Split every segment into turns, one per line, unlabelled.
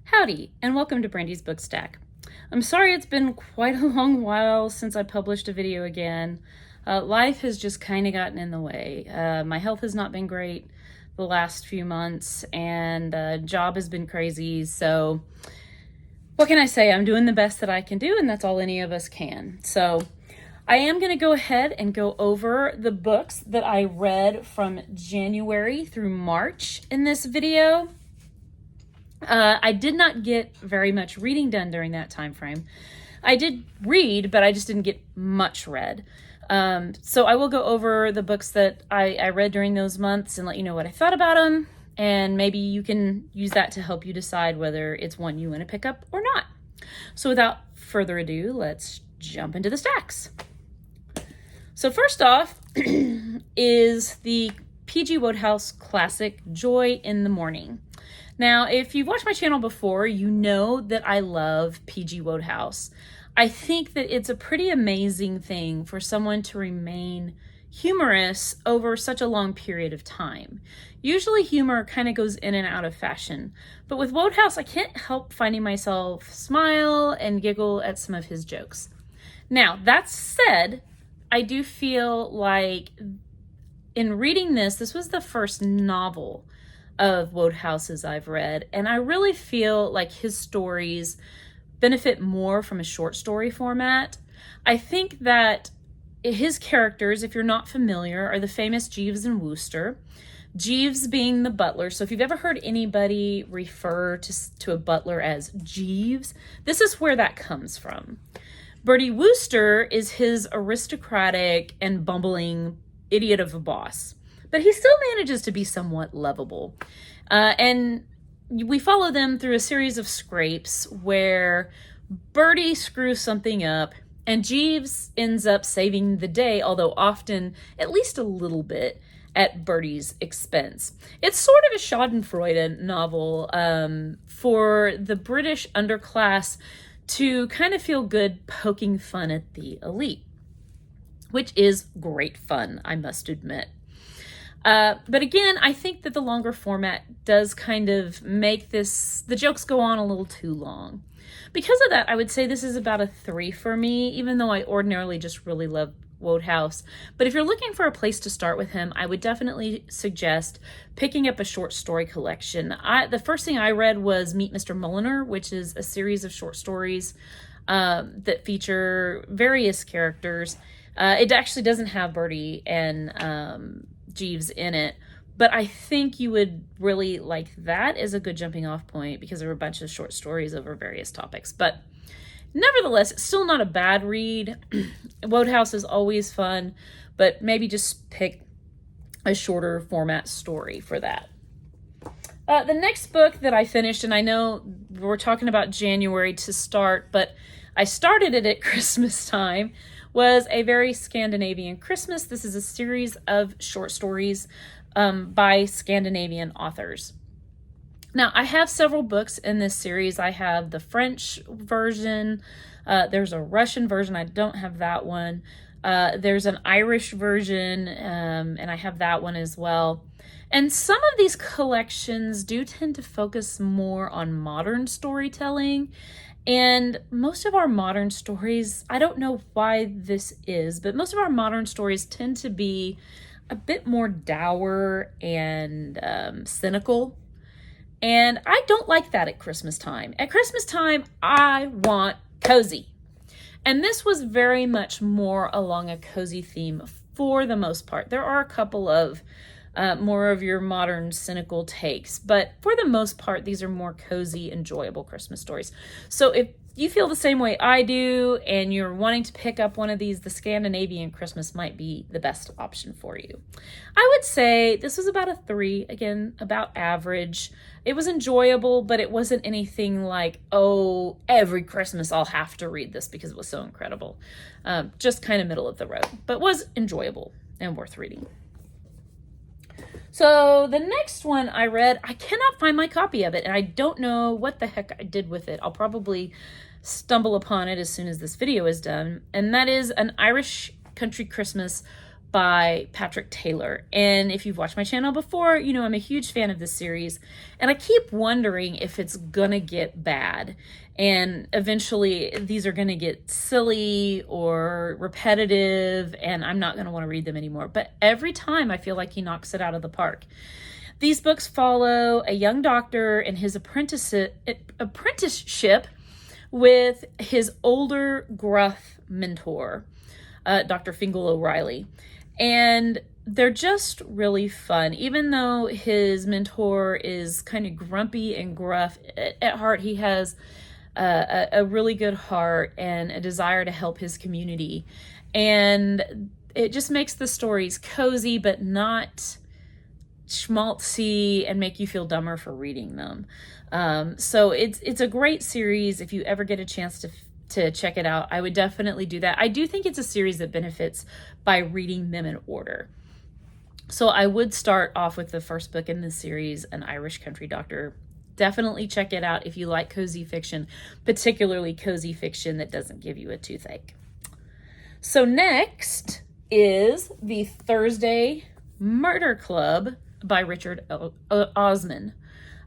Howdy, and welcome to Brandi's Book Stack. I'm sorry it's been quite a long while since I published a video again. Life has just kind of gotten in the way. My health has not been great the last few months, and job has been crazy, so what can I say? I'm doing the best that I can do, and that's all any of us can. So I am going to go ahead and go over the books that I read from January through March in this video. I did not get very much reading done during that time frame. I did read, but I just didn't get much read. So I will go over the books that I read during those months and let you know what I thought about them, and maybe you can use that to help you decide whether it's one you want to pick up or not. So without further ado, let's jump into the stacks. So first off is the P.G. Wodehouse classic, Joy in the Morning. Now, if you've watched my channel before, you know that I love P.G. Wodehouse. I think that it's a pretty amazing thing for someone to remain humorous over such a long period of time. Usually humor kind of goes in and out of fashion, but with Wodehouse, I can't help finding myself smile and giggle at some of his jokes. Now, that said, I do feel like in reading this was the first novel of Wodehouse's I've read, and I really feel like his stories benefit more from a short story format. I think that his characters, if you're not familiar, are the famous Jeeves and Wooster. Jeeves being the butler. So if you've ever heard anybody refer to a butler as Jeeves, this is where that comes from. Bertie Wooster is his aristocratic and bumbling idiot of a boss, but he still manages to be somewhat lovable. And we follow them through a series of scrapes where Bertie screws something up and Jeeves ends up saving the day, although often at least a little bit at Bertie's expense. It's sort of a schadenfreude novel for the British underclass to kind of feel good poking fun at the elite, which is great fun, I must admit. But again, I think that the longer format does kind of make the jokes go on a little too long. Because of that, I would say this is about a 3 for me, even though I ordinarily just really love Wodehouse. But if you're looking for a place to start with him, I would definitely suggest picking up a short story collection. The first thing I read was Meet Mr. Mulliner, which is a series of short stories that feature various characters. It actually doesn't have Bertie and Jeeves in it, but I think you would really like that as a good jumping off point because there were a bunch of short stories over various topics. But nevertheless, it's still not a bad read. Wodehouse is always fun, but maybe just pick a shorter format story for that. The next book that I finished, and I know we're talking about January to start, but I started it at Christmas time, was A Very Scandinavian Christmas. This is a series of short stories by Scandinavian authors. Now, I have several books in this series. I have the French version. There's a Russian version. I don't have that one. There's an Irish version, and I have that one as well. And some of these collections do tend to focus more on modern storytelling. And most of our modern stories, I don't know why this is, but most of our modern stories tend to be a bit more dour and cynical. And I don't like that at Christmas time. At Christmas time, I want cozy. And this was very much more along a cozy theme for the most part. There are a couple of more of your modern cynical takes, but for the most part, these are more cozy, enjoyable Christmas stories. So if you feel the same way I do and you're wanting to pick up one of these, the Scandinavian Christmas might be the best option for you. I would say this was about a 3, again, about average. It was enjoyable, but it wasn't anything like, oh, every Christmas I'll have to read this because it was so incredible. Just kind of middle of the road, but was enjoyable and worth reading. So the next one I read, I cannot find my copy of it, and I don't know what the heck I did with it. I'll probably stumble upon it as soon as this video is done, and that is An Irish Country Christmas by Patrick Taylor. And if you've watched my channel before, you know I'm a huge fan of this series. And I keep wondering if it's gonna get bad. And eventually these are gonna get silly or repetitive, and I'm not gonna wanna read them anymore. But every time I feel like he knocks it out of the park. These books follow a young doctor and his apprenticeship with his older, gruff mentor, Dr. Fingal O'Reilly. And they're just really fun. Even though his mentor is kind of grumpy and gruff, at heart he has a really good heart and a desire to help his community. And it just makes the stories cozy, but not schmaltzy and make you feel dumber for reading them. So it's a great series. If you ever get a chance to check it out, I would definitely do that. I do think it's a series that benefits by reading them in order. So I would start off with the first book in this series, An Irish Country Doctor. Definitely check it out if you like cozy fiction, particularly cozy fiction that doesn't give you a toothache. So next is the Thursday Murder Club by Richard Osman.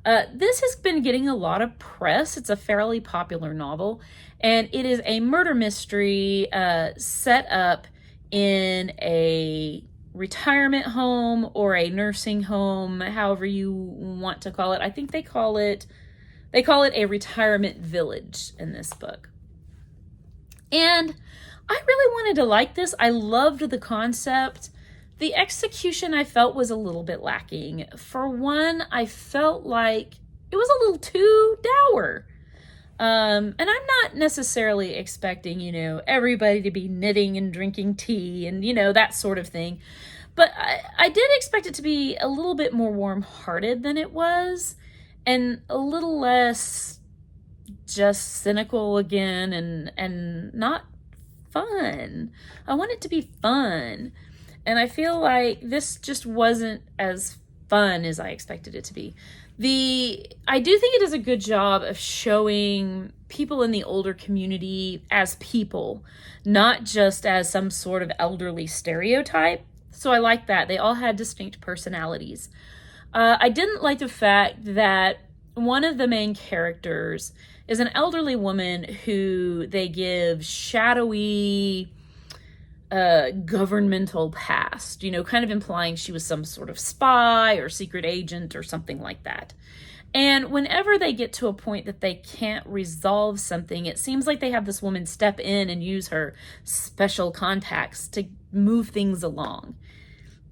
This has been getting a lot of press. It's a fairly popular novel, and it is a murder mystery set up in a retirement home or a nursing home, however you want to call it. I think they call it a retirement village in this book. And I really wanted to like this. I loved the concept. The execution I felt was a little bit lacking. For one, I felt like it was a little too dour. And I'm not necessarily expecting, everybody to be knitting and drinking tea and, that sort of thing. But I did expect it to be a little bit more warm-hearted than it was, and a little less just cynical again and not fun. I want it to be fun. And I feel like this just wasn't as fun as I expected it to be. I do think it does a good job of showing people in the older community as people, not just as some sort of elderly stereotype. So I like that. They all had distinct personalities. I didn't like the fact that one of the main characters is an elderly woman who they give shadowy governmental past, kind of implying she was some sort of spy or secret agent or something like that. And whenever they get to a point that they can't resolve something, it seems like they have this woman step in and use her special contacts to move things along.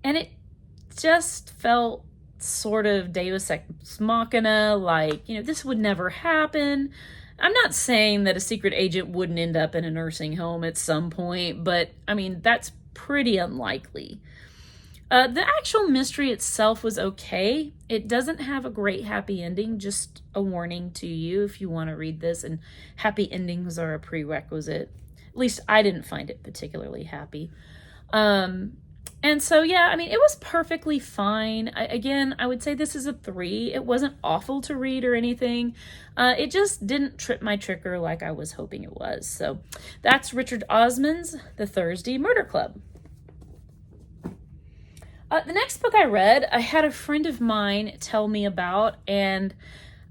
And it just felt sort of Deus Ex Machina, like, this would never happen. I'm not saying that a secret agent wouldn't end up in a nursing home at some point, but that's pretty unlikely. The actual mystery itself was okay. It doesn't have a great happy ending, just a warning to you if you want to read this, and happy endings are a prerequisite. At least I didn't find it particularly happy. And so, yeah, it was perfectly fine. I would say this is a 3. It wasn't awful to read or anything. It just didn't trip my trigger like I was hoping it was. So that's Richard Osman's The Thursday Murder Club. The next book I read, I had a friend of mine tell me about, and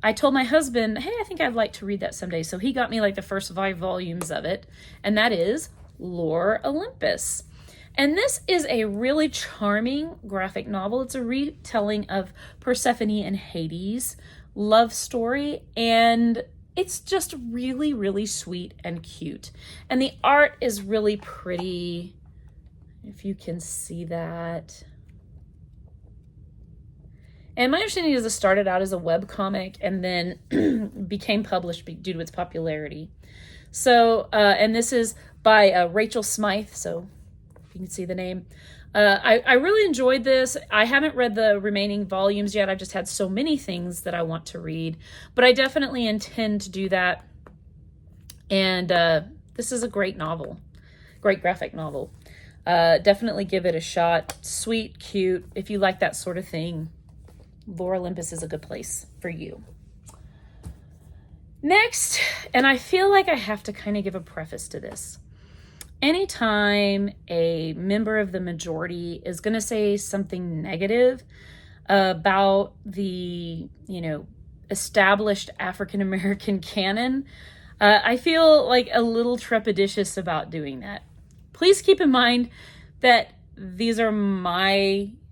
I told my husband, hey, I think I'd like to read that someday. So he got me like the first 5 volumes of it, and that is Lore Olympus. And this is a really charming graphic novel. It's a retelling of Persephone and Hades' love story, and it's just really, really sweet and cute. And the art is really pretty, if you can see that. And my understanding is it started out as a webcomic and then became published due to its popularity. So, and this is by Rachel Smythe, so you can see the name. I really enjoyed this. I haven't read the remaining volumes yet. I've just had so many things that I want to read, but I definitely intend to do that. And this is a great novel, great graphic novel. Definitely give it a shot. Sweet, cute. If you like that sort of thing, Lore Olympus is a good place for you. Next, and I feel like I have to kind of give a preface to this. anytime a member of the majority is going to say something negative about the, established African American canon, I feel like a little trepidatious about doing that. Please keep in mind that these are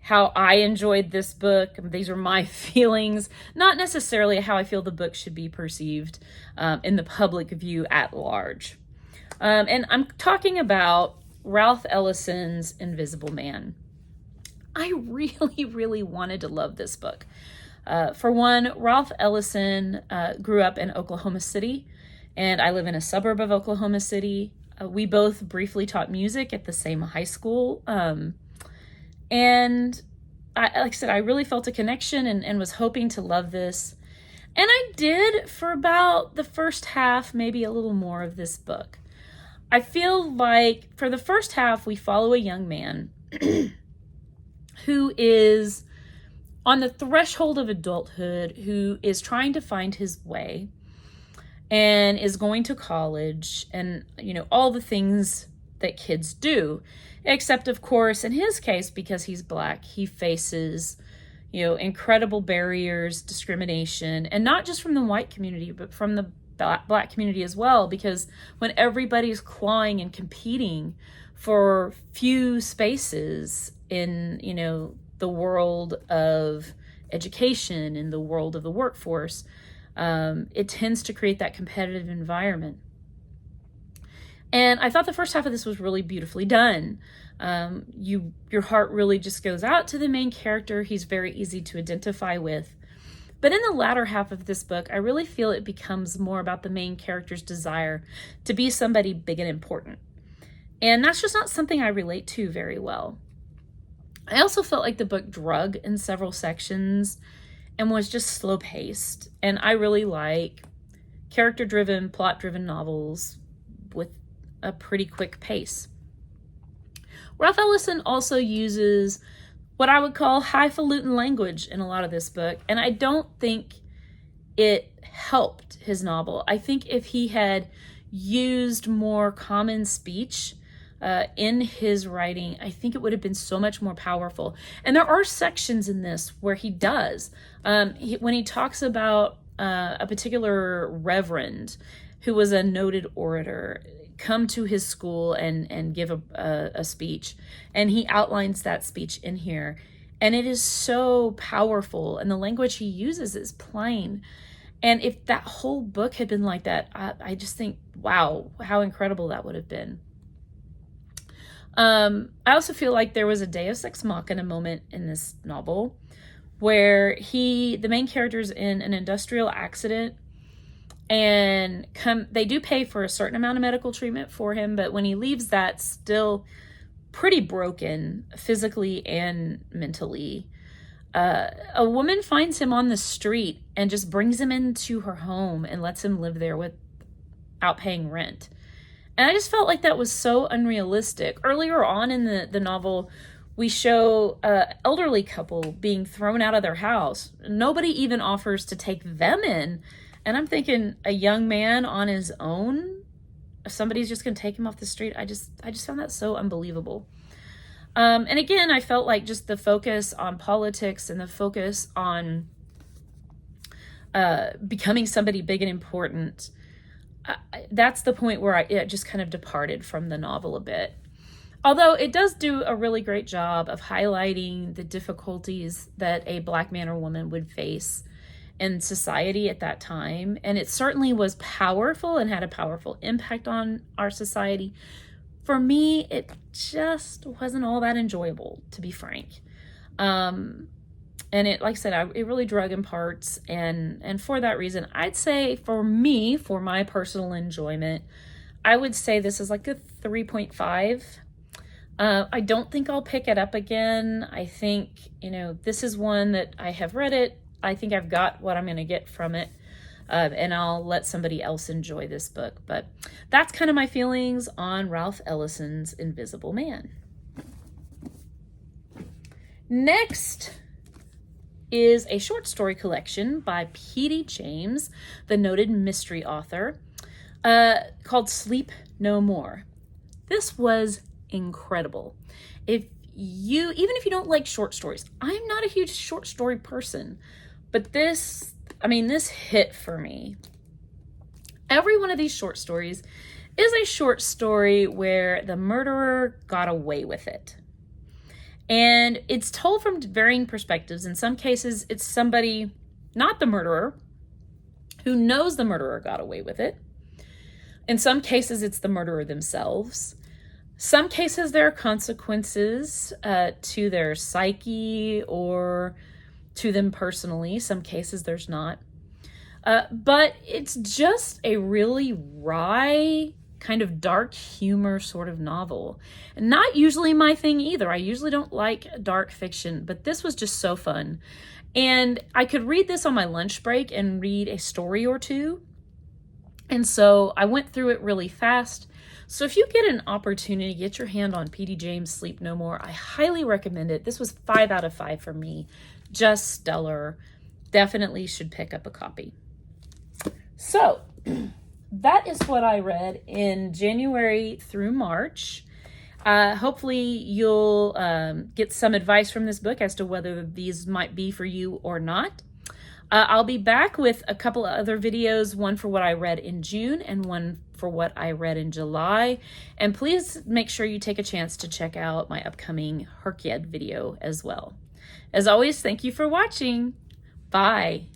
how I enjoyed this book. These are my feelings, not necessarily how I feel the book should be perceived in the public view at large. And I'm talking about Ralph Ellison's Invisible Man. I really, really wanted to love this book. For one, Ralph Ellison grew up in Oklahoma City, and I live in a suburb of Oklahoma City. We both briefly taught music at the same high school. And like I said, I really felt a connection and was hoping to love this. And I did for about the first half, maybe a little more of this book. I feel like for the first half, we follow a young man who is on the threshold of adulthood, who is trying to find his way and is going to college and, all the things that kids do, except of course, in his case, because he's Black, he faces, incredible barriers, discrimination, and not just from the white community, but from the Black community as well, because when everybody's clawing and competing for few spaces in, the world of education, in the world of the workforce, it tends to create that competitive environment. And I thought the first half of this was really beautifully done. Your heart really just goes out to the main character. He's very easy to identify with. But in the latter half of this book, I really feel it becomes more about the main character's desire to be somebody big and important. And that's just not something I relate to very well. I also felt like the book drug in several sections and was just slow paced. And I really like character-driven, plot-driven novels with a pretty quick pace. Ralph Ellison also uses what I would call highfalutin language in a lot of this book, and I don't think it helped his novel. I think if he had used more common speech in his writing, I think it would have been so much more powerful. And there are sections in this where he does. When he talks about a particular reverend who was a noted orator come to his school and give a speech, and he outlines that speech in here, and it is so powerful, and the language he uses is plain. And if that whole book had been like that, I just think, wow, how incredible that would have been. I also feel like there was a Deus Ex Machina moment in this novel where the main character's in an industrial accident, and they do pay for a certain amount of medical treatment for him, but when he leaves, that's still pretty broken physically and mentally. A woman finds him on the street and just brings him into her home and lets him live there without paying rent. And I just felt like that was so unrealistic. Earlier on in the novel, we show an elderly couple being thrown out of their house. Nobody even offers to take them in. And I'm thinking, a young man on his own, somebody's just going to take him off the street. I just found that so unbelievable. And again, I felt like just the focus on politics and the focus on becoming somebody big and important, that's the point where it just kind of departed from the novel a bit. Although it does do a really great job of highlighting the difficulties that a Black man or woman would face in society at that time. And it certainly was powerful and had a powerful impact on our society. For me, it just wasn't all that enjoyable, to be frank. And it, like I said, it really drug in parts. And for that reason, I'd say for me, for my personal enjoyment, I would say this is like a 3.5. I don't think I'll pick it up again. I think, this is one that I have read it. I think I've got what I'm going to get from it, and I'll let somebody else enjoy this book. But that's kind of my feelings on Ralph Ellison's Invisible Man. Next is a short story collection by P.D. James, the noted mystery author, called Sleep No More. This was incredible. Even if you don't like short stories, I'm not a huge short story person, but this hit for me. Every one of these short stories is a short story where the murderer got away with it. And it's told from varying perspectives. In some cases, it's somebody, not the murderer, who knows the murderer got away with it. In some cases, it's the murderer themselves. Some cases, there are consequences to their psyche or to them personally. Some cases, there's not. But it's just a really wry, kind of dark humor sort of novel. And not usually my thing either. I usually don't like dark fiction, but this was just so fun. And I could read this on my lunch break and read a story or two. And so I went through it really fast. So if you get an opportunity to get your hand on P.D. James' Sleep No More, I highly recommend it. This was 5 out of 5 for me. Just stellar. Definitely should pick up a copy. So that is what I read in January through March. Hopefully you'll get some advice from this book as to whether these might be for you or not. I'll be back with a couple of other videos, one for what I read in June and one for what I read in July. And please make sure you take a chance to check out my upcoming Herkyed video as well. As always, thank you for watching. Bye.